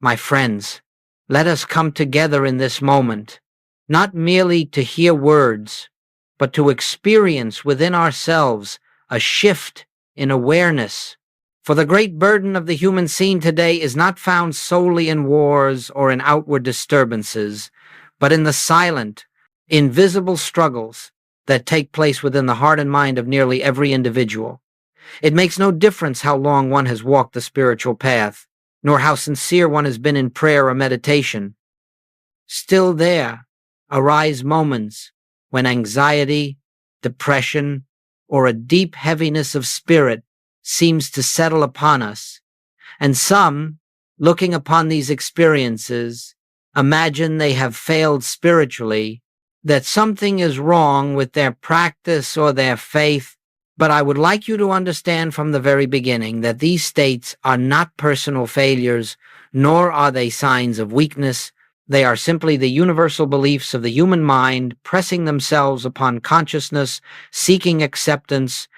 My friends, let us come together in this moment, not merely to hear words, but to experience within ourselves a shift in awareness. For the great burden of the human scene today is not found solely in wars or in outward disturbances, but in the silent, invisible struggles that take place within the heart and mind of nearly every individual. It makes no difference how long one has walked the spiritual path, nor how sincere one has been in prayer or meditation. Still there arise moments when anxiety, depression, or a deep heaviness of spirit seems to settle upon us, and some, looking upon these experiences, imagine they have failed spiritually, that something is wrong with their practice or their faith. But I would like you to understand from the very beginning that these states are not personal failures, nor are they signs of weakness. They are simply the universal beliefs of the human mind pressing themselves upon consciousness, seeking acceptance.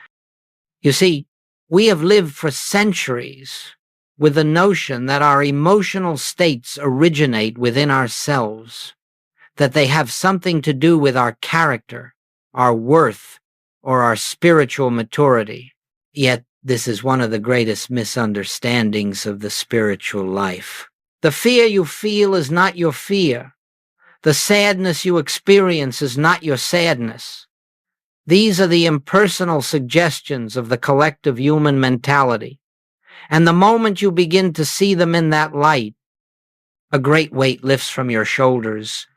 You see, we have lived for centuries with the notion that our emotional states originate within ourselves, that they have something to do with our character, our worth, or our spiritual maturity. Yet this is one of the greatest misunderstandings of the spiritual life. The fear you feel is not your fear. The sadness you experience is not your sadness. These are the impersonal suggestions of the collective human mentality. And the moment you begin to see them in that light, a great weight lifts from your shoulders,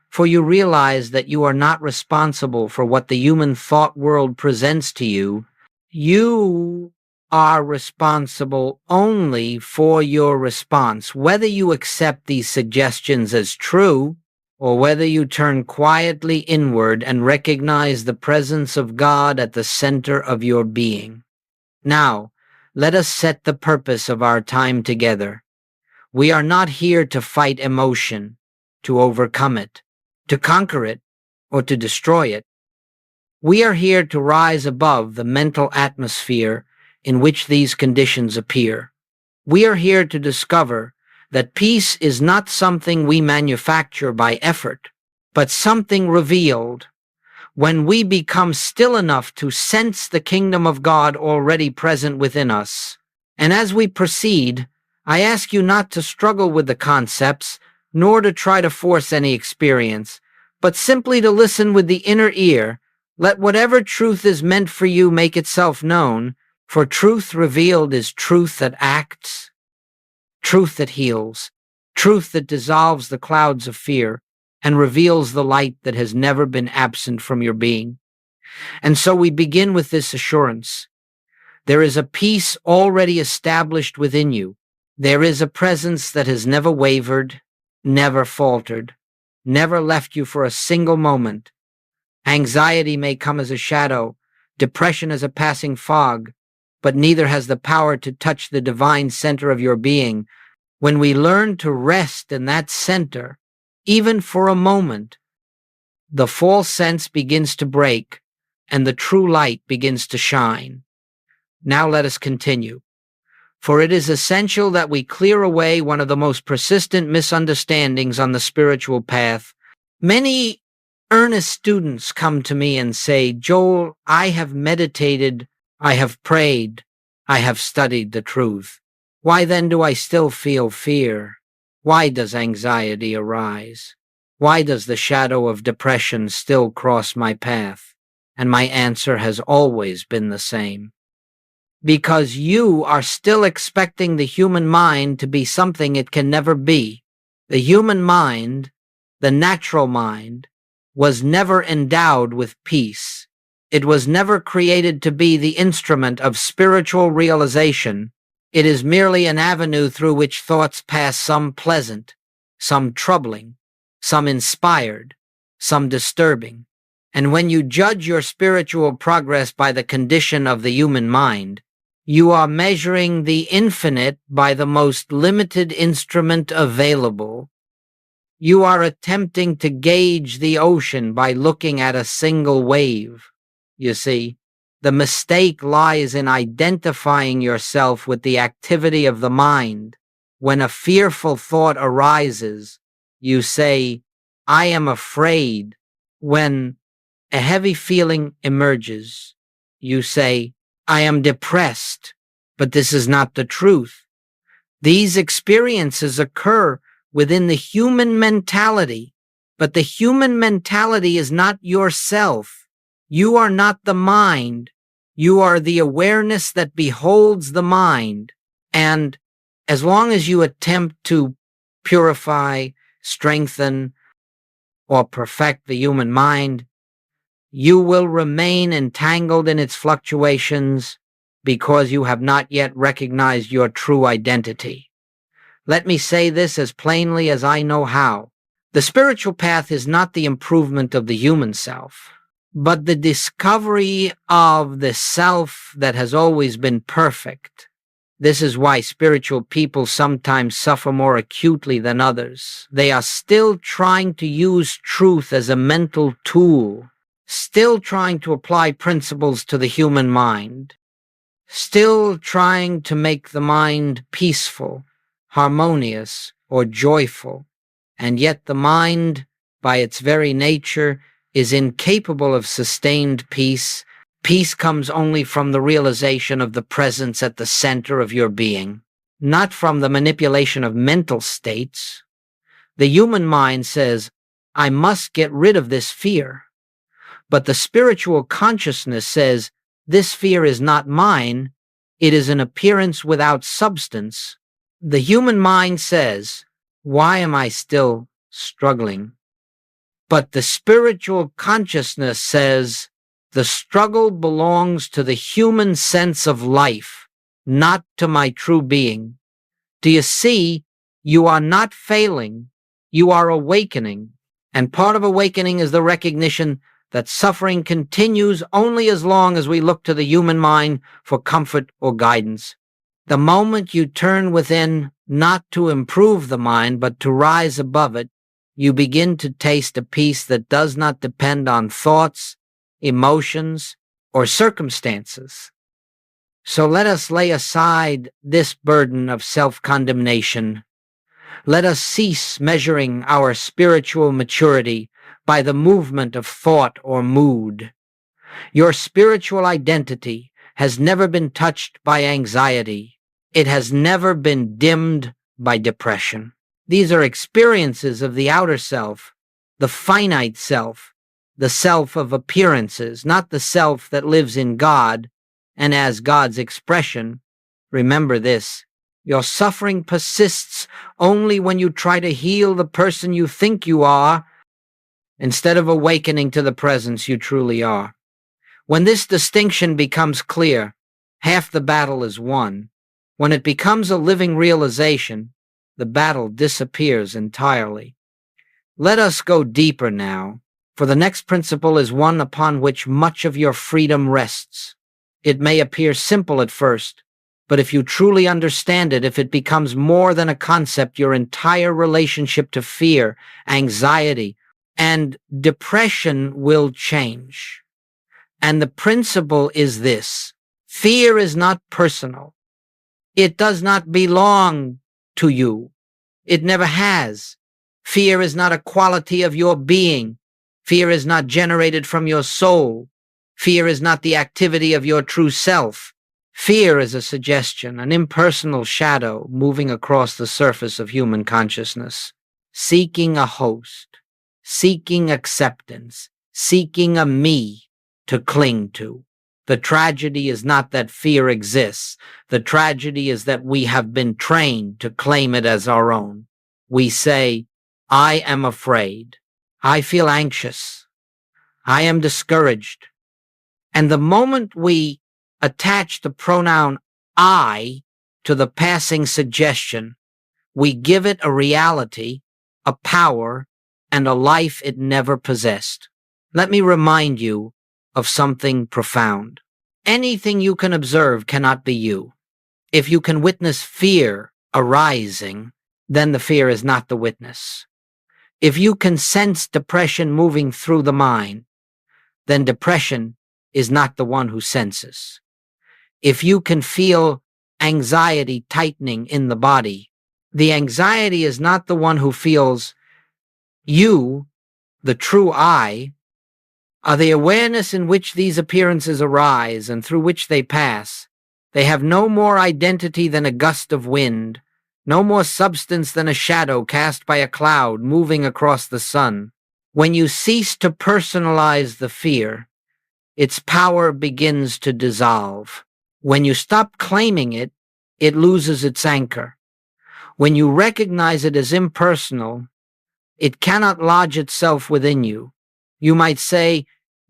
for you realize that you are not responsible for what the human thought world presents to you. You are responsible only for your response, whether you accept these suggestions as true, or whether you turn quietly inward and recognize the presence of God at the center of your being. Now, let us set the purpose of our time together. We are not here to fight emotion, to overcome it, to conquer it, or to destroy it. We are here to rise above the mental atmosphere in which these conditions appear. We are here to discover that peace is not something we manufacture by effort, but something revealed when we become still enough to sense the kingdom of God already present within us. And as we proceed, I ask you not to struggle with the concepts, nor to try to force any experience, but simply to listen with the inner ear. Let whatever truth is meant for you make itself known, for truth revealed is truth that acts, truth that heals, truth that dissolves the clouds of fear and reveals the light that has never been absent from your being. And so we begin with this assurance. There is a peace already established within you. There is a presence that has never wavered, never faltered, never left you for a single moment. Anxiety may come as a shadow, depression as a passing fog, but neither has the power to touch the divine center of your being. When we learn to rest in that center, even for a moment, the false sense begins to break and the true light begins to shine. Now let us continue. For it is essential that we clear away one of the most persistent misunderstandings on the spiritual path. Many earnest students come to me and say, "Joel, I have meditated, I have prayed, I have studied the truth. Why then do I still feel fear? Why does anxiety arise? Why does the shadow of depression still cross my path?" And my answer has always been the same. Because you are still expecting the human mind to be something it can never be. The human mind, the natural mind, was never endowed with peace. It was never created to be the instrument of spiritual realization. It is merely an avenue through which thoughts pass, some pleasant, some troubling, some inspired, some disturbing. And when you judge your spiritual progress by the condition of the human mind, you are measuring the infinite by the most limited instrument available. You are attempting to gauge the ocean by looking at a single wave. You see, the mistake lies in identifying yourself with the activity of the mind. When a fearful thought arises, you say, I am afraid. When a heavy feeling emerges, you say, I am depressed. But this is not the truth. These experiences occur within the human mentality, but the human mentality is not yourself. You are not the mind. You are the awareness that beholds the mind. And as long as you attempt to purify, strengthen, or perfect the human mind, you will remain entangled in its fluctuations because you have not yet recognized your true identity. Let me say this as plainly as I know how. The spiritual path is not the improvement of the human self, but the discovery of the self that has always been perfect. This is why spiritual people sometimes suffer more acutely than others. They are still trying to use truth as a mental tool, still trying to apply principles to the human mind, still trying to make the mind peaceful, harmonious, or joyful, and yet the mind, by its very nature, is incapable of sustained peace. Peace comes only from the realization of the presence at the center of your being, not from the manipulation of mental states. The human mind says, I must get rid of this fear. But the spiritual consciousness says, this fear is not mine. It is an appearance without substance. The human mind says, why am I still struggling? But the spiritual consciousness says, the struggle belongs to the human sense of life, not to my true being. Do you see? You are not failing. You are awakening. And part of awakening is the recognition that suffering continues only as long as we look to the human mind for comfort or guidance. The moment you turn within, not to improve the mind, but to rise above it, you begin to taste a peace that does not depend on thoughts, emotions, or circumstances. So let us lay aside this burden of self-condemnation. Let us cease measuring our spiritual maturity by the movement of thought or mood. Your spiritual identity has never been touched by anxiety. It has never been dimmed by depression. These are experiences of the outer self, the finite self, the self of appearances, not the self that lives in God and as God's expression. Remember this. Your suffering persists only when you try to heal the person you think you are instead of awakening to the presence you truly are. When this distinction becomes clear, half the battle is won. When it becomes a living realization, the battle disappears entirely. Let us go deeper now, for the next principle is one upon which much of your freedom rests. It may appear simple at first, but if you truly understand it, if it becomes more than a concept, your entire relationship to fear, anxiety, and depression will change. And the principle is this: fear is not personal. It does not belong to you. It never has. Fear is not a quality of your being. Fear is not generated from your soul. Fear is not the activity of your true self. Fear is a suggestion, an impersonal shadow moving across the surface of human consciousness, seeking a host, seeking acceptance, seeking a me to cling to. The tragedy is not that fear exists. The tragedy is that we have been trained to claim it as our own. We say, I am afraid. I feel anxious. I am discouraged. And the moment we attach the pronoun I to the passing suggestion, we give it a reality, a power, and a life it never possessed. Let me remind you of something profound. Anything you can observe cannot be you. If you can witness fear arising, then the fear is not the witness. If you can sense depression moving through the mind, then depression is not the one who senses. If you can feel anxiety tightening in the body, The anxiety is not the one who feels. You, the true I, are the awareness in which these appearances arise and through which they pass. They have no more identity than a gust of wind, no more substance than a shadow cast by a cloud moving across the sun. When you cease to personalize the fear, its power begins to dissolve. When you stop claiming it, it loses its anchor. When you recognize it as impersonal, it cannot lodge itself within you. You might say,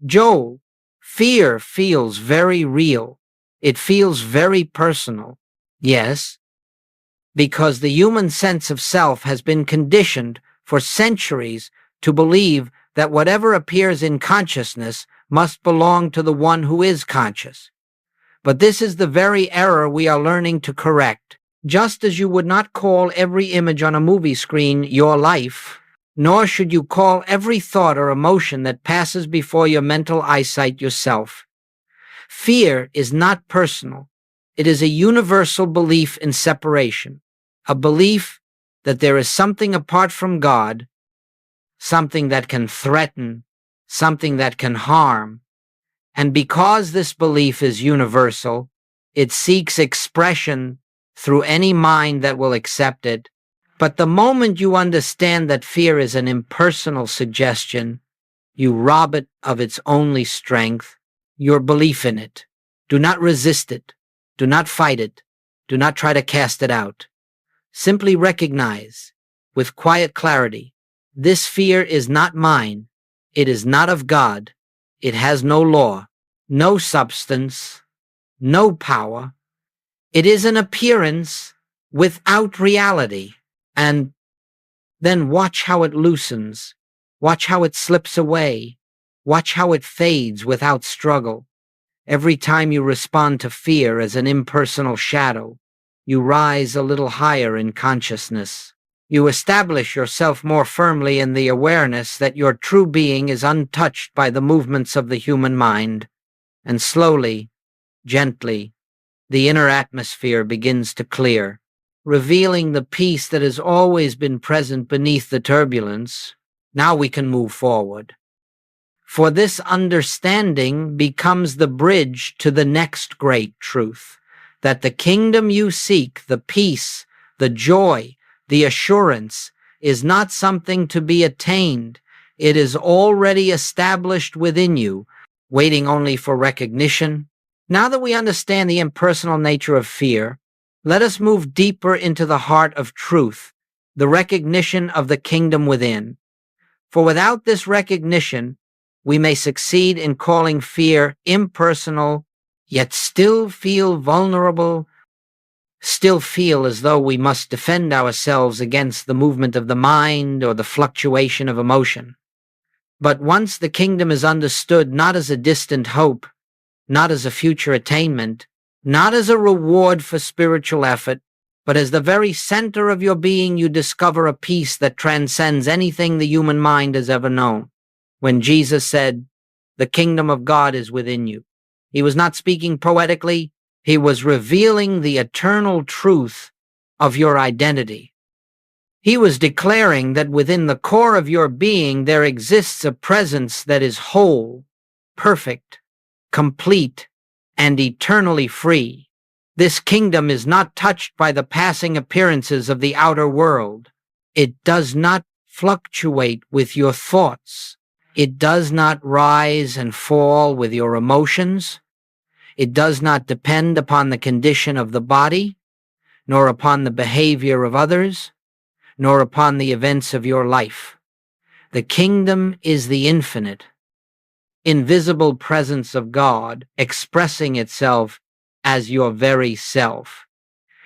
Joel, fear feels very real. It feels very personal. Yes, because the human sense of self has been conditioned for centuries to believe that whatever appears in consciousness must belong to the one who is conscious. But this is the very error we are learning to correct. Just as you would not call every image on a movie screen your life, nor should you call every thought or emotion that passes before your mental eyesight yourself. Fear is not personal. It is a universal belief in separation, a belief that there is something apart from God, something that can threaten, something that can harm. And because this belief is universal, it seeks expression through any mind that will accept it. But the moment you understand that fear is an impersonal suggestion, you rob it of its only strength, your belief in it. Do not resist it. Do not fight it. Do not try to cast it out. Simply recognize, with quiet clarity, this fear is not mine. It is not of God. It has no law, no substance, no power. It is an appearance without reality. And then watch how it loosens. Watch how it slips away. Watch how it fades without struggle. Every time you respond to fear as an impersonal shadow, you rise a little higher in consciousness. You establish yourself more firmly in the awareness that your true being is untouched by the movements of the human mind. And slowly, gently, the inner atmosphere begins to clear, revealing the peace that has always been present beneath the turbulence. Now we can move forward. For this understanding becomes the bridge to the next great truth, that the kingdom you seek, the peace, the joy, the assurance, is not something to be attained. It is already established within you, waiting only for recognition. Now that we understand the impersonal nature of fear, let us move deeper into the heart of truth, the recognition of the kingdom within. For without this recognition, we may succeed in calling fear impersonal, yet still feel vulnerable, still feel as though we must defend ourselves against the movement of the mind or the fluctuation of emotion. But once the kingdom is understood not as a distant hope, not as a future attainment, not as a reward for spiritual effort, but as the very center of your being, you discover a peace that transcends anything the human mind has ever known. When Jesus said, "The kingdom of God is within you," he was not speaking poetically, he was revealing the eternal truth of your identity. He was declaring that within the core of your being there exists a presence that is whole, perfect, complete, and eternally free. This kingdom is not touched by the passing appearances of the outer world. It does not fluctuate with your thoughts. It does not rise and fall with your emotions. It does not depend upon the condition of the body, nor upon the behavior of others, nor upon the events of your life. The kingdom is the infinite, invisible presence of God expressing itself as your very self.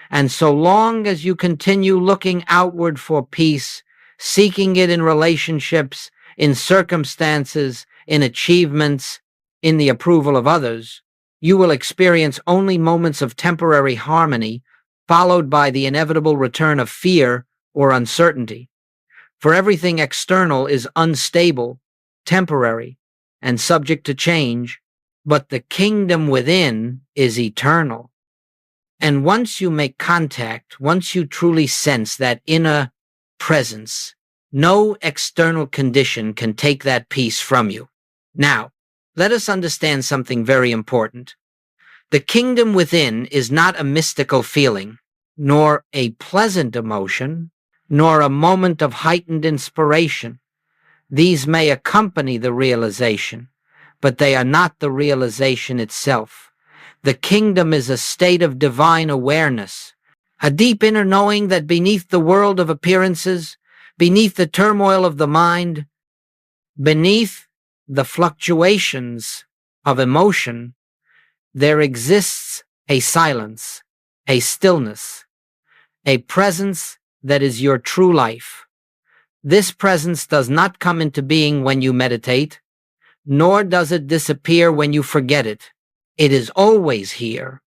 And so long as you continue looking outward for peace, seeking it in relationships, in circumstances, in achievements, in the approval of others, you will experience only moments of temporary harmony, followed by the inevitable return of fear or uncertainty. For everything external is unstable, temporary, and subject to change, but the kingdom within is eternal. And once you make contact, once you truly sense that inner presence, no external condition can take that peace from you. Now, let us understand something very important. The kingdom within is not a mystical feeling, nor a pleasant emotion, nor a moment of heightened inspiration. These may accompany the realization, but they are not the realization itself. The kingdom is a state of divine awareness, a deep inner knowing that beneath the world of appearances, beneath the turmoil of the mind, beneath the fluctuations of emotion, there exists a silence, a stillness, a presence that is your true life. This presence does not come into being when you meditate, nor does it disappear when you forget it. It is always here,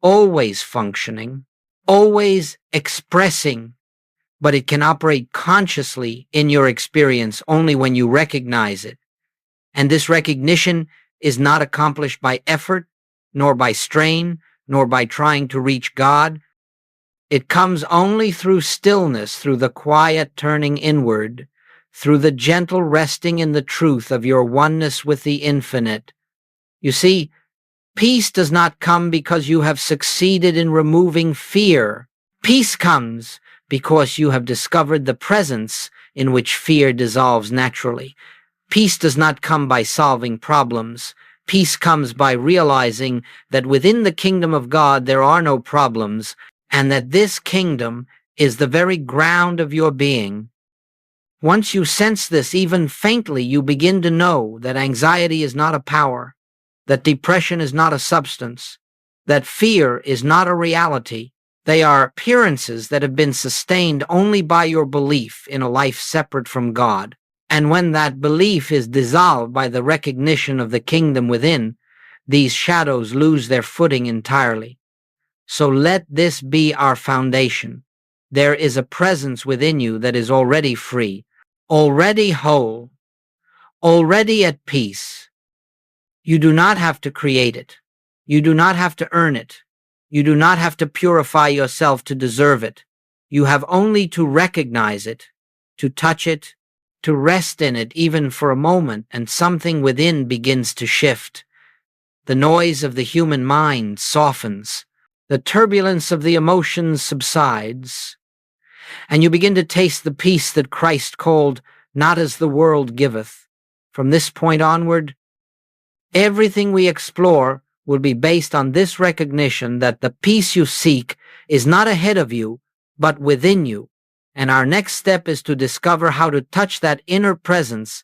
always functioning, always expressing, but it can operate consciously in your experience only when you recognize it. And this recognition is not accomplished by effort, nor by strain, nor by trying to reach God. It comes only through stillness, through the quiet turning inward, through the gentle resting in the truth of your oneness with the infinite. You see, peace does not come because you have succeeded in removing fear. Peace comes because you have discovered the presence in which fear dissolves naturally. Peace does not come by solving problems. Peace comes by realizing that within the kingdom of God there are no problems, and that this kingdom is the very ground of your being. Once you sense this even faintly, you begin to know that anxiety is not a power, that depression is not a substance, that fear is not a reality. They are appearances that have been sustained only by your belief in a life separate from God. And when that belief is dissolved by the recognition of the kingdom within, these shadows lose their footing entirely. So let this be our foundation. There is a presence within you that is already free, already whole, already at peace. You do not have to create it. You do not have to earn it. You do not have to purify yourself to deserve it. You have only to recognize it, to touch it, to rest in it even for a moment, and something within begins to shift. The noise of the human mind softens. The turbulence of the emotions subsides, and you begin to taste the peace that Christ called, "not as the world giveth." From this point onward, everything we explore will be based on this recognition that the peace you seek is not ahead of you, but within you. And our next step is to discover how to touch that inner presence,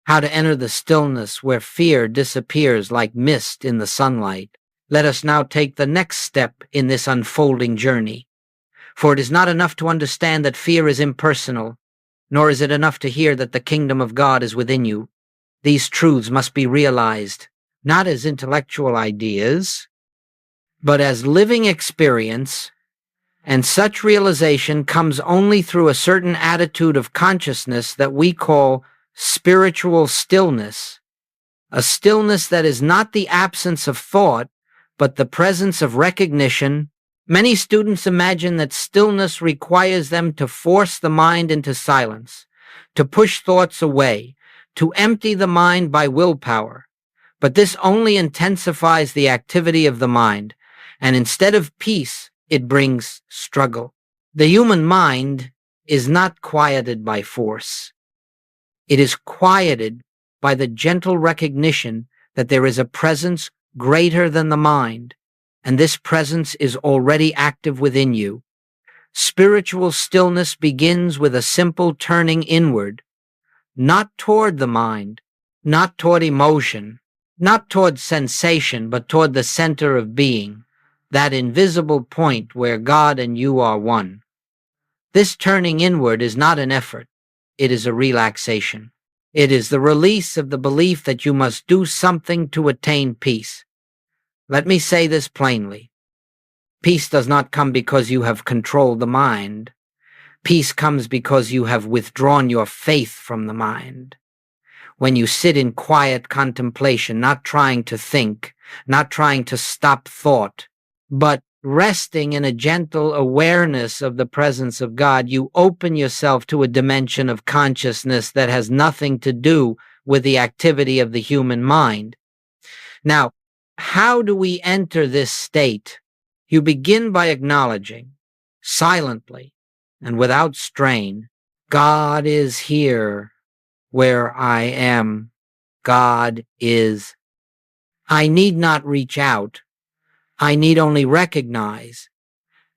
how to enter the stillness where fear disappears like mist in the sunlight. Let us now take the next step in this unfolding journey. For it is not enough to understand that fear is impersonal, nor is it enough to hear that the kingdom of God is within you. These truths must be realized, not as intellectual ideas, but as living experience, and such realization comes only through a certain attitude of consciousness that we call spiritual stillness, a stillness that is not the absence of thought, but the presence of recognition. Many students imagine that stillness requires them to force the mind into silence, to push thoughts away, to empty the mind by willpower. But this only intensifies the activity of the mind, and instead of peace, it brings struggle. The human mind is not quieted by force. It is quieted by the gentle recognition that there is a presence greater than the mind, and this presence is already active within you. Spiritual stillness begins with a simple turning inward, not toward the mind, not toward emotion, not toward sensation, but toward the center of being, that invisible point where God and you are one. This turning inward is not an effort, it is a relaxation. It is the release of the belief that you must do something to attain peace. Let me say this plainly. Peace does not come because you have controlled the mind. Peace comes because you have withdrawn your faith from the mind. When you sit in quiet contemplation, not trying to think, not trying to stop thought, but resting in a gentle awareness of the presence of God, you open yourself to a dimension of consciousness that has nothing to do with the activity of the human mind. Now, how do we enter this state? You begin by acknowledging, silently and without strain, God is here where I am. God is. I need not reach out. I need only recognize.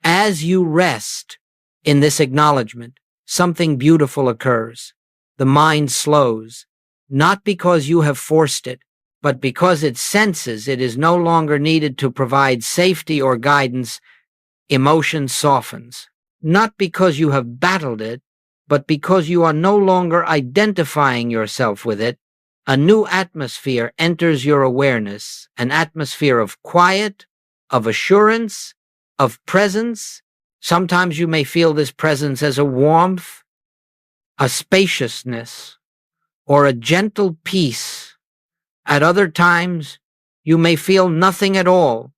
As you rest in this acknowledgement, something beautiful occurs. The mind slows, not because you have forced it, but because it senses it is no longer needed to provide safety or guidance. Emotion softens, not because you have battled it, but because you are no longer identifying yourself with it. A new atmosphere enters your awareness, an atmosphere of quiet, of assurance, of presence. Sometimes you may feel this presence as a warmth, a spaciousness, or a gentle peace. At other times, you may feel nothing at all,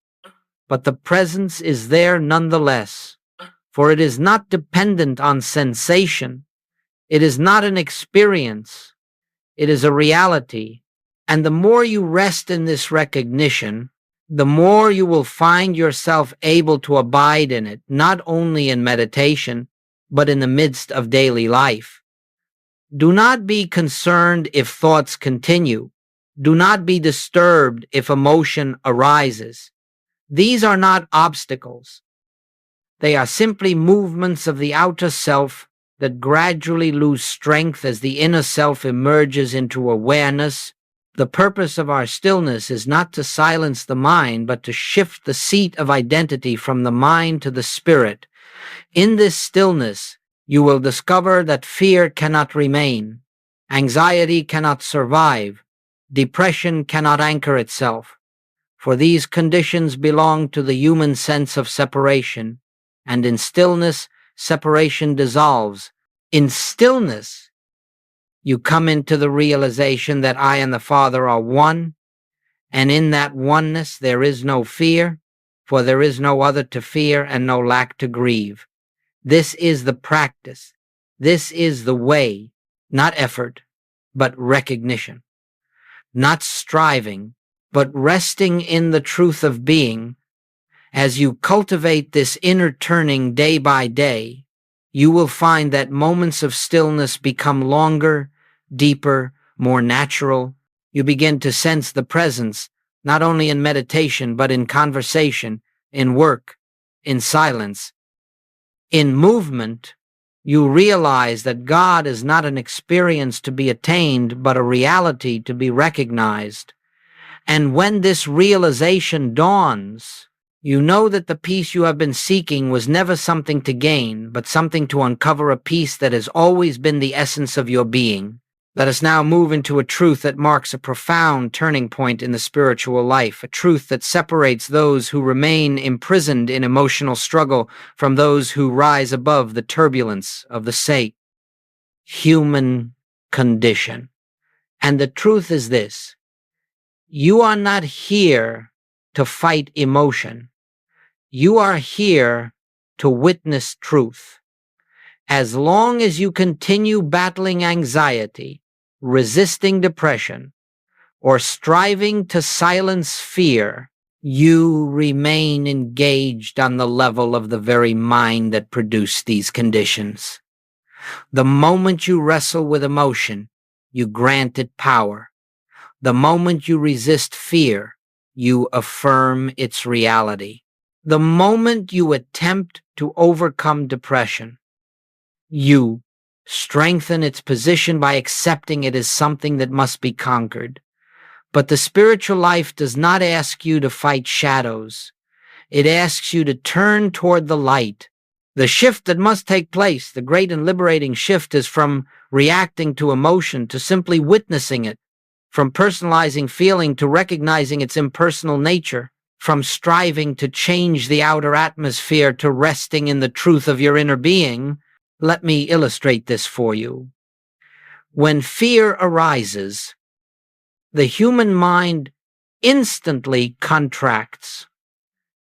but the presence is there nonetheless, for it is not dependent on sensation. It is not an experience. It is a reality. And the more you rest in this recognition, the more you will find yourself able to abide in it, not only in meditation, but in the midst of daily life. Do not be concerned if thoughts continue. Do not be disturbed if emotion arises. These are not obstacles. They are simply movements of the outer self that gradually lose strength as the inner self emerges into awareness. The purpose of our stillness is not to silence the mind, but to shift the seat of identity from the mind to the spirit. In this stillness, you will discover that fear cannot remain, anxiety cannot survive, depression cannot anchor itself, for these conditions belong to the human sense of separation, and in stillness, separation dissolves. In stillness, you come into the realization that I and the Father are one, and in that oneness there is no fear, for there is no other to fear and no lack to grieve. This is the practice. This is the way, not effort, but recognition. Not striving, but resting in the truth of being. As you cultivate this inner turning day by day, you will find that moments of stillness become longer, deeper, more natural. You begin to sense the presence, not only in meditation, but in conversation, in work, in silence. In movement, you realize that God is not an experience to be attained, but a reality to be recognized. And when this realization dawns, you know that the peace you have been seeking was never something to gain, but something to uncover a peace that has always been the essence of your being. Let us now move into a truth that marks a profound turning point in the spiritual life, a truth that separates those who remain imprisoned in emotional struggle from those who rise above the turbulence of the human condition. And the truth is this: you are not here to fight emotion. You are here to witness truth. As long as you continue battling anxiety, resisting depression, or striving to silence fear, you remain engaged on the level of the very mind that produced these conditions. The moment you wrestle with emotion, you grant it power. The moment you resist fear, you affirm its reality. The moment you attempt to overcome depression, you strengthen its position by accepting it as something that must be conquered. But the spiritual life does not ask you to fight shadows. It asks you to turn toward the light. The shift that must take place, the great and liberating shift, is from reacting to emotion to simply witnessing it, from personalizing feeling to recognizing its impersonal nature, from striving to change the outer atmosphere to resting in the truth of your inner being. Let me illustrate this for you. When fear arises, the human mind instantly contracts.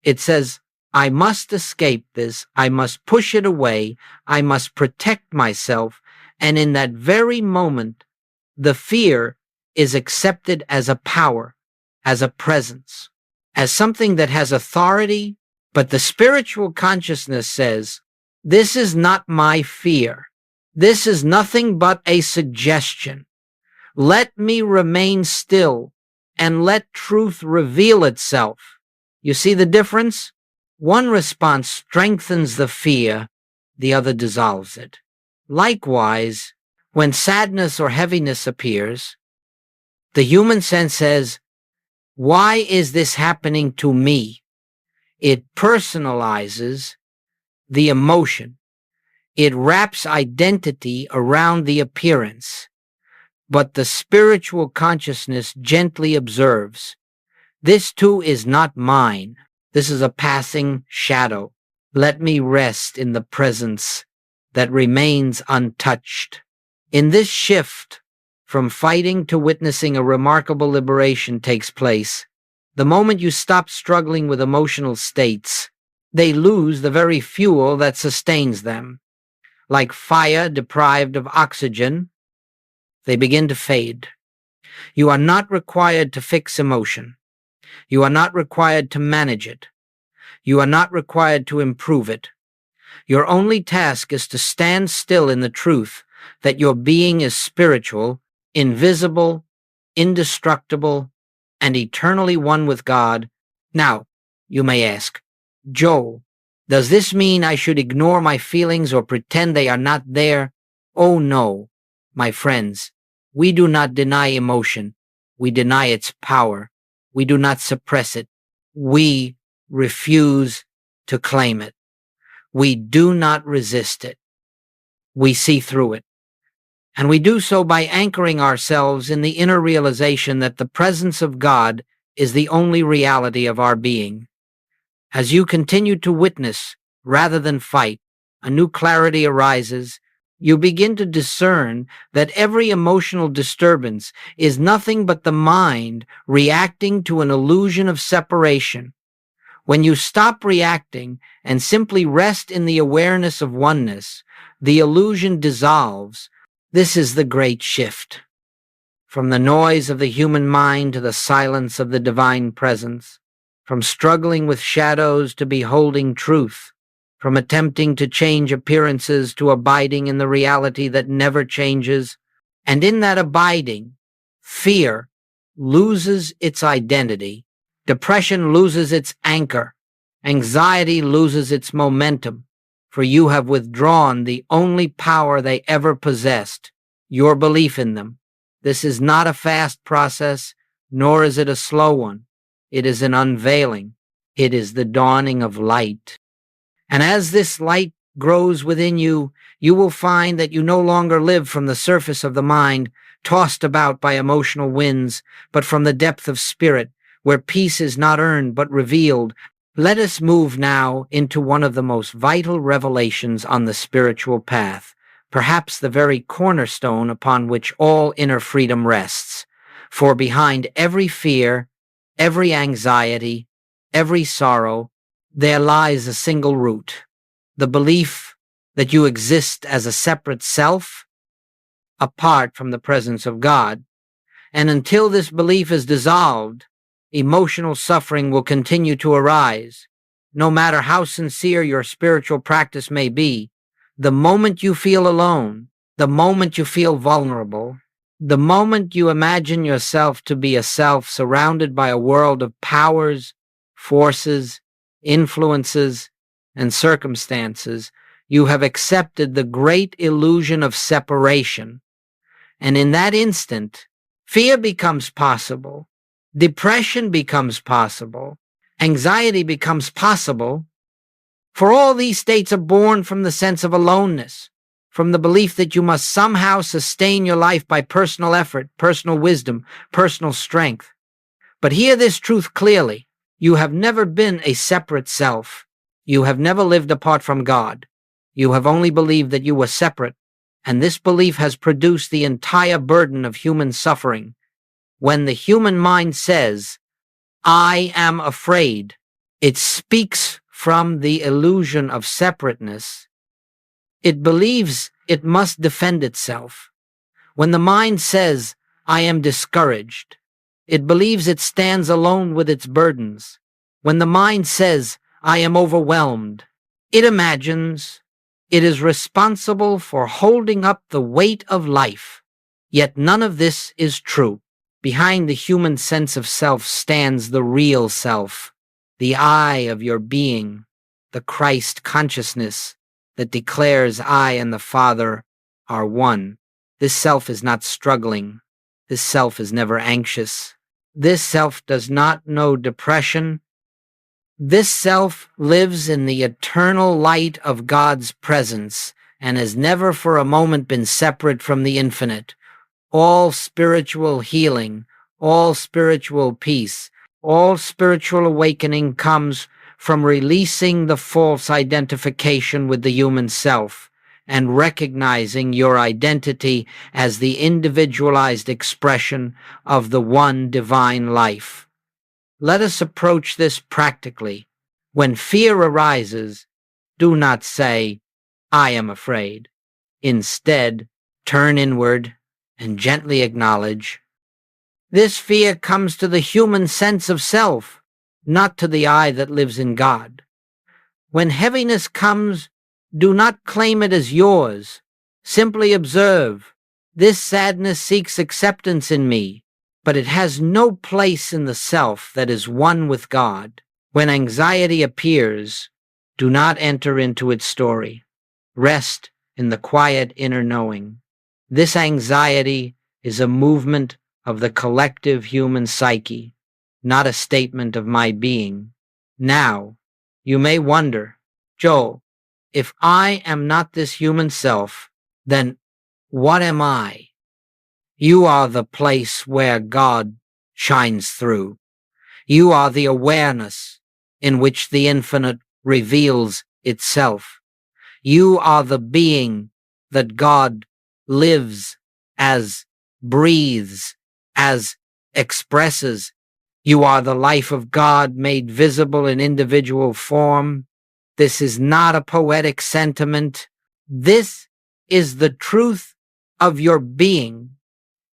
It says, I must escape this. I must push it away. I must protect myself. And in that very moment, the fear is accepted as a power, as a presence, as something that has authority. But the spiritual consciousness says, this is not my fear. This is nothing but a suggestion. Let me remain still and let truth reveal itself. You see the difference? One response strengthens the fear, the other dissolves it. Likewise, when sadness or heaviness appears, the human sense says, why is this happening to me? It personalizes the emotion. It wraps identity around the appearance. But the spiritual consciousness gently observes, this too is not mine. This is a passing shadow. Let me rest in the presence that remains untouched. In this shift, from fighting to witnessing, a remarkable liberation takes place. The moment you stop struggling with emotional states, they lose the very fuel that sustains them. Like fire deprived of oxygen, they begin to fade. You are not required to fix emotion. You are not required to manage it. You are not required to improve it. Your only task is to stand still in the truth that your being is spiritual, invisible, indestructible, and eternally one with God. Now, you may ask, Joel, does this mean I should ignore my feelings or pretend they are not there? Oh no, my friends, we do not deny emotion. We deny its power. We do not suppress it. We refuse to claim it. We do not resist it. We see through it. And we do so by anchoring ourselves in the inner realization that the presence of God is the only reality of our being. As you continue to witness rather than fight, a new clarity arises. You begin to discern that every emotional disturbance is nothing but the mind reacting to an illusion of separation. When you stop reacting and simply rest in the awareness of oneness, the illusion dissolves. This is the great shift. From the noise of the human mind to the silence of the divine presence, from struggling with shadows to beholding truth, from attempting to change appearances to abiding in the reality that never changes. And in that abiding, fear loses its identity, depression loses its anchor, anxiety loses its momentum, for you have withdrawn the only power they ever possessed, your belief in them. This is not a fast process, nor is it a slow one. It is an unveiling. It is the dawning of light. And as this light grows within you, you will find that you no longer live from the surface of the mind, tossed about by emotional winds, but from the depth of spirit, where peace is not earned but revealed. Let us move now into one of the most vital revelations on the spiritual path, perhaps the very cornerstone upon which all inner freedom rests. For behind every fear, every anxiety, every sorrow, there lies a single root, the belief that you exist as a separate self, apart from the presence of God. And until this belief is dissolved, emotional suffering will continue to arise. No matter how sincere your spiritual practice may be, the moment you feel alone, the moment you feel vulnerable, the moment you imagine yourself to be a self surrounded by a world of powers, forces, influences, and circumstances, you have accepted the great illusion of separation. And in that instant, fear becomes possible, depression becomes possible, anxiety becomes possible, for all these states are born from the sense of aloneness, from the belief that you must somehow sustain your life by personal effort, personal wisdom, personal strength. But hear this truth clearly. You have never been a separate self. You have never lived apart from God. You have only believed that you were separate, and this belief has produced the entire burden of human suffering. When the human mind says, I am afraid, it speaks from the illusion of separateness, it believes it must defend itself. When the mind says, "I am discouraged," it believes it stands alone with its burdens. When the mind says, "I am overwhelmed," it imagines it is responsible for holding up the weight of life. Yet none of this is true. Behind the human sense of self stands the real self, the I of your being, the Christ consciousness that declares I and the Father are one. This self is not struggling. This self is never anxious. This self does not know depression. This self lives in the eternal light of God's presence and has never for a moment been separate from the infinite. All spiritual healing, all spiritual peace, all spiritual awakening comes from releasing the false identification with the human self and recognizing your identity as the individualized expression of the one divine life. Let us approach this practically. When fear arises, do not say, "I am afraid." Instead, turn inward and gently acknowledge, this fear comes to the human sense of self, not to the I that lives in God. When heaviness comes, do not claim it as yours. Simply observe, this sadness seeks acceptance in me, but it has no place in the self that is one with God. When anxiety appears, do not enter into its story. Rest in the quiet inner knowing. This anxiety is a movement of the collective human psyche, not a statement of my being. Now, you may wonder, Joel, if I am not this human self, then what am I? You are the place where God shines through. You are the awareness in which the infinite reveals itself. You are the being that God lives as, breathes as, expresses. You are the life of God made visible in individual form. This is not a poetic sentiment. This is the truth of your being.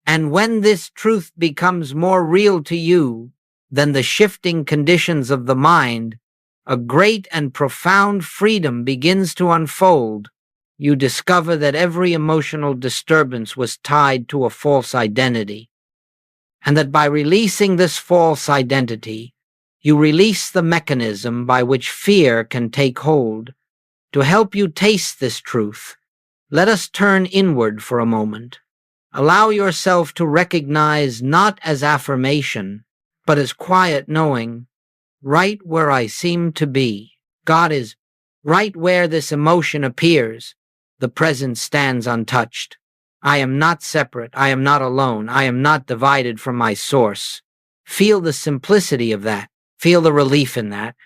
And when this truth becomes more real to you than the shifting conditions of the mind, a great and profound freedom begins to unfold. You discover that every emotional disturbance was tied to a false identity, and that by releasing this false identity, you release the mechanism by which fear can take hold. To help you taste this truth, let us turn inward for a moment. Allow yourself to recognize not as affirmation, but as quiet knowing, right where I seem to be. God is right where this emotion appears. The present stands untouched. I am not separate. I am not alone. I am not divided from my source. Feel the simplicity of that. Feel the relief in that.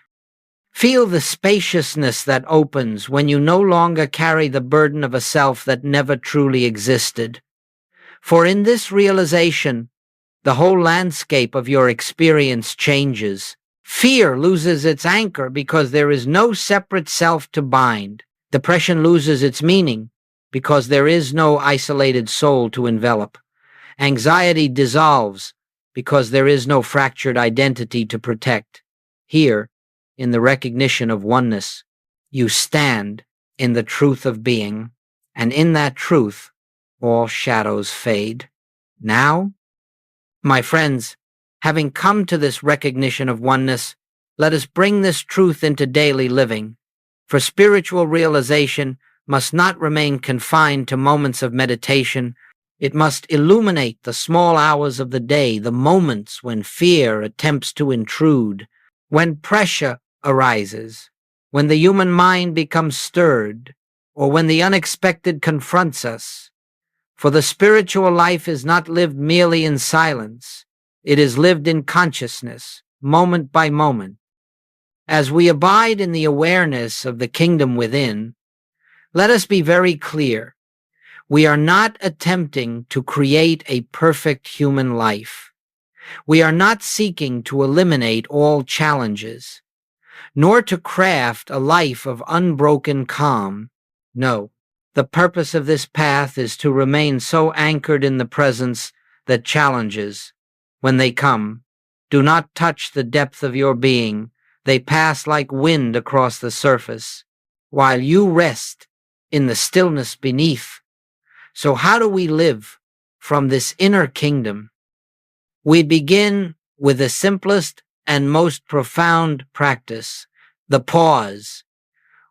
Feel the spaciousness that opens when you no longer carry the burden of a self that never truly existed. For in this realization, the whole landscape of your experience changes. Fear loses its anchor because there is no separate self to bind. Depression loses its meaning because there is no isolated soul to envelop. Anxiety dissolves because there is no fractured identity to protect. Here, in the recognition of oneness, you stand in the truth of being, and in that truth, all shadows fade. Now, my friends, having come to this recognition of oneness, let us bring this truth into daily living. For spiritual realization must not remain confined to moments of meditation. It must illuminate the small hours of the day, the moments when fear attempts to intrude, when pressure arises, when the human mind becomes stirred, or when the unexpected confronts us. For the spiritual life is not lived merely in silence. It is lived in consciousness, moment by moment. As we abide in the awareness of the kingdom within, let us be very clear. We are not attempting to create a perfect human life. We are not seeking to eliminate all challenges. nor to craft a life of unbroken calm. No, the purpose of this path is to remain so anchored in the presence that challenges, when they come, do not touch the depth of your being. They pass like wind across the surface, while you rest in the stillness beneath. So how do we live from this inner kingdom? We begin with the simplest and most profound practice, the pause.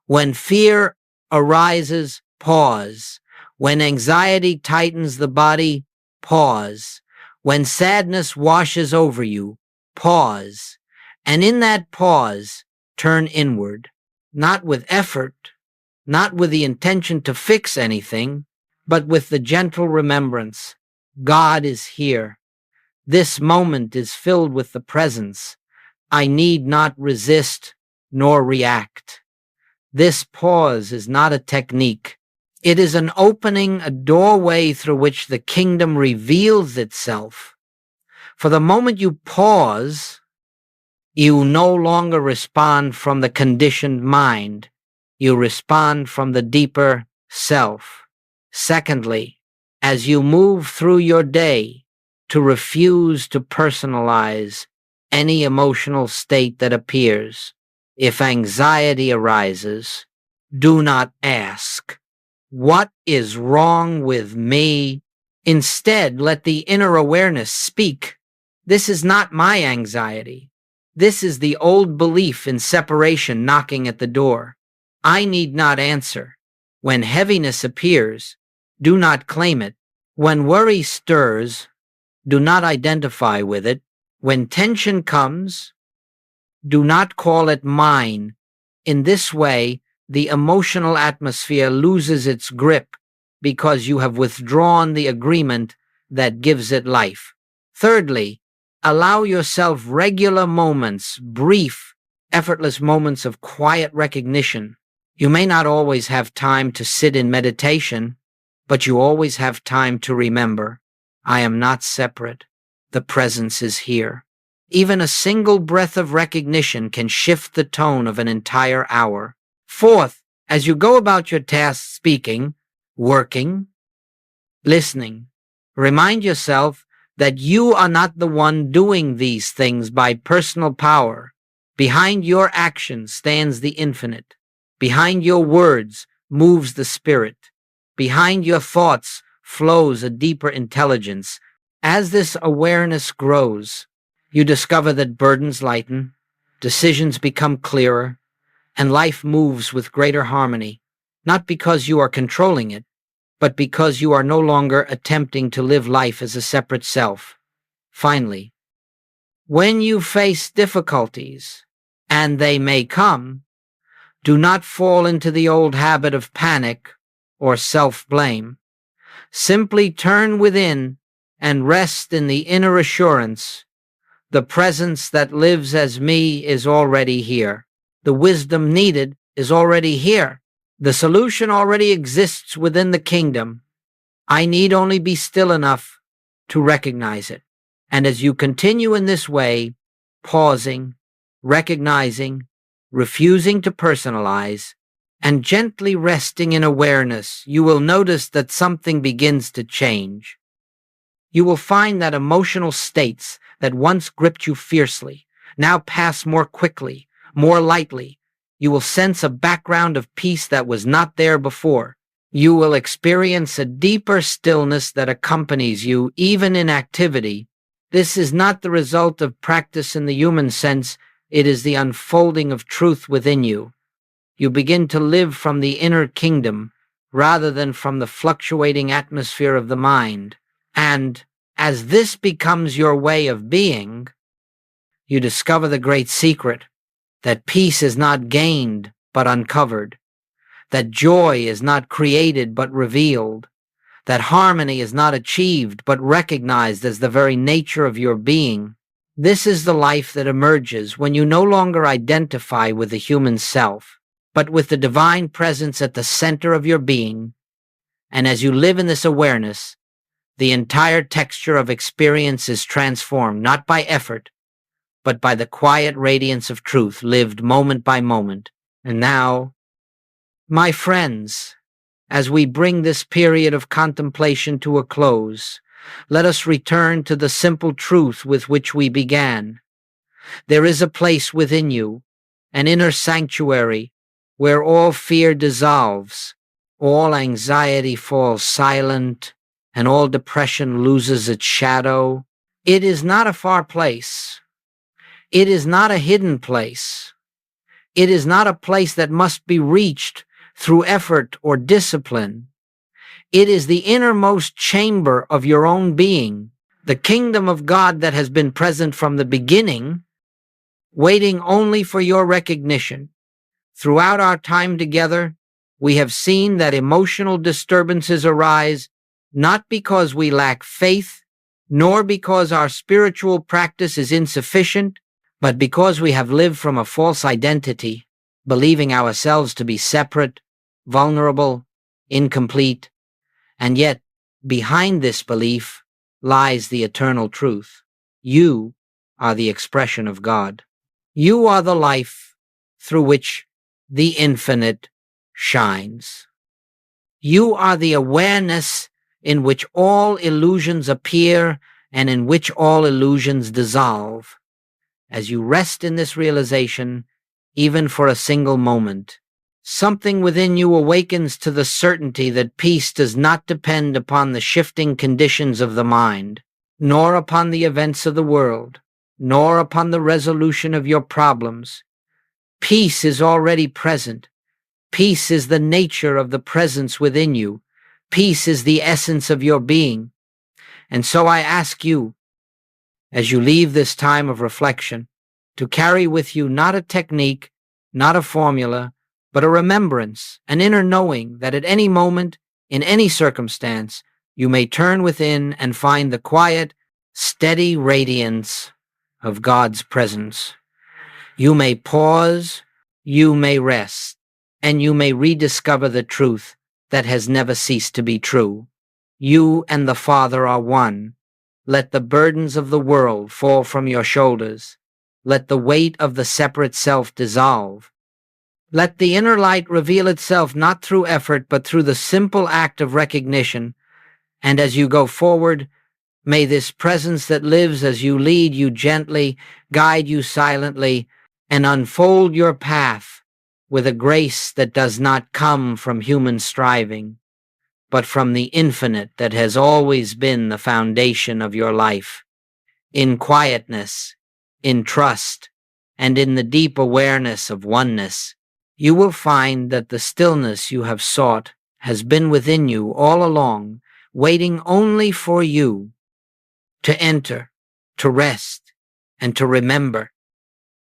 When fear arises, pause. When anxiety tightens the body, pause. When sadness washes over you, pause. And in that pause, turn inward, not with effort, not with the intention to fix anything, but with the gentle remembrance, God is here. This moment is filled with the presence. I need not resist nor react. This pause is not a technique. It is an opening, a doorway through which the kingdom reveals itself. For the moment you pause, you no longer respond from the conditioned mind. You respond from the deeper self. Secondly, as you move through your day, to refuse to personalize any emotional state that appears. If anxiety arises, do not ask, "What is wrong with me?" Instead, let the inner awareness speak. This is not my anxiety. This is the old belief in separation knocking at the door. I need not answer. When heaviness appears, do not claim it. When worry stirs, do not identify with it. When tension comes, do not call it mine. In this way, the emotional atmosphere loses its grip because you have withdrawn the agreement that gives it life. Thirdly, allow yourself regular moments, brief, effortless moments of quiet recognition. You may not always have time to sit in meditation, but you always have time to remember, I am not separate. The presence is here. Even a single breath of recognition can shift the tone of an entire hour. Fourth, as you go about your tasks speaking, working, listening, remind yourself that you are not the one doing these things by personal power. Behind your actions stands the infinite. Behind your words moves the spirit. Behind your thoughts flows a deeper intelligence. As this awareness grows, you discover that burdens lighten, decisions become clearer, and life moves with greater harmony, not because you are controlling it, but because you are no longer attempting to live life as a separate self. Finally, when you face difficulties, and they may come, do not fall into the old habit of panic or self-blame. Simply turn within and rest in the inner assurance. The presence that lives as me is already here. The wisdom needed is already here. The solution already exists within the kingdom. I need only be still enough to recognize it. And as you continue in this way, pausing, recognizing, refusing to personalize, and gently resting in awareness, you will notice that something begins to change. You will find that emotional states that once gripped you fiercely now pass more quickly, more lightly. You will sense a background of peace that was not there before. You will experience a deeper stillness that accompanies you even in activity. This is not the result of practice in the human sense, it is the unfolding of truth within you. You begin to live from the inner kingdom rather than from the fluctuating atmosphere of the mind. And as this becomes your way of being, you discover the great secret, that peace is not gained but uncovered, that joy is not created but revealed, that harmony is not achieved but recognized as the very nature of your being. This is the life that emerges when you no longer identify with the human self, but with the divine presence at the center of your being. And as you live in this awareness, the entire texture of experience is transformed, not by effort, but by the quiet radiance of truth lived moment by moment. And now, my friends, as we bring this period of contemplation to a close, let us return to the simple truth with which we began. There is a place within you, an inner sanctuary, where all fear dissolves, all anxiety falls silent, and all depression loses its shadow. It is not a far place. It is not a hidden place. It is not a place that must be reached through effort or discipline. It is the innermost chamber of your own being, the kingdom of God that has been present from the beginning, waiting only for your recognition. Throughout our time together, we have seen that emotional disturbances arise not because we lack faith, nor because our spiritual practice is insufficient, but because we have lived from a false identity, believing ourselves to be separate, vulnerable, incomplete. And yet, behind this belief lies the eternal truth. You are the expression of God. You are the life through which the infinite shines. You are the awareness in which all illusions appear and in which all illusions dissolve. As you rest in this realization, even for a single moment, something within you awakens to the certainty that peace does not depend upon the shifting conditions of the mind, nor upon the events of the world, nor upon the resolution of your problems. Peace is already present. Peace is the nature of the presence within you. Peace is the essence of your being. And so I ask you, as you leave this time of reflection, to carry with you not a technique, not a formula, but a remembrance, an inner knowing that at any moment, in any circumstance, you may turn within and find the quiet, steady radiance of God's presence. You may pause, you may rest, and you may rediscover the truth that has never ceased to be true. You and the Father are one. Let the burdens of the world fall from your shoulders. Let the weight of the separate self dissolve. Let the inner light reveal itself not through effort, but through the simple act of recognition. And as you go forward, may this presence that lives as you lead you gently, guide you silently, and unfold your path with a grace that does not come from human striving, but from the infinite that has always been the foundation of your life. In quietness, in trust, and in the deep awareness of oneness, you will find that the stillness you have sought has been within you all along, waiting only for you to enter, to rest, and to remember.